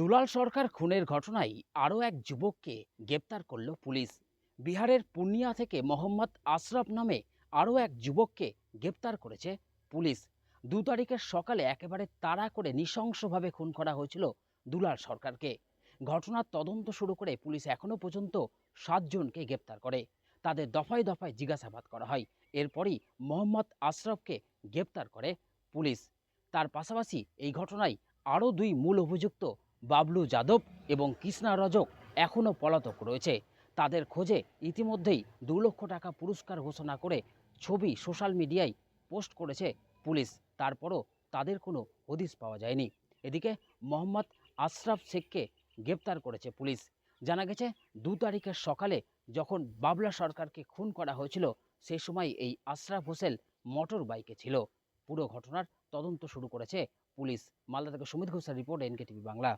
দুলাল সরকার খুনের ঘটনায় আরও এক যুবককে গ্রেপ্তার করল পুলিশ। বিহারের পূর্ণিয়া থেকে মোহাম্মদ আশরাফ নামে আরও এক যুবককে গ্রেপ্তার করেছে পুলিশ। 2 তারিখের সকালে একেবারে তাড়া করে নৃশংসভাবে খুন করা হয়েছিল দুলাল সরকারকে। ঘটনার তদন্ত শুরু করে পুলিশ এখনও পর্যন্ত 7 জনকে গ্রেপ্তার করে। তাদের দফায় দফায় জিজ্ঞাসাবাদ করা হয়। এরপরই মোহাম্মদ আশরাফকে গ্রেপ্তার করে পুলিশ। তার পাশাপাশি এই ঘটনায় আরও 2 মূল অভিযুক্ত বাবলু যাদব এবং কৃষ্ণা রজক এখনও পলাতক রয়েছে। তাদের খোঁজে ইতিমধ্যেই 2 লক্ষ টাকা পুরস্কার ঘোষণা করে ছবি সোশ্যাল মিডিয়ায় পোস্ট করেছে পুলিশ। তারপরও তাদের কোনো হদিশ পাওয়া যায়নি। এদিকে মোহাম্মদ আশরাফ শেখকে গ্রেপ্তার করেছে পুলিশ। জানা গেছে 2 তারিখের সকালে যখন বাবলা সরকারকে খুন করা হয়েছিল সেই সময় এই আশরাফ হোসেন মোটর বাইকে ছিল। পুরো ঘটনার তদন্ত শুরু করেছে পুলিশ। মালদা থেকে সুমিত ঘোষের রিপোর্ট, এনকে টিভি বাংলা।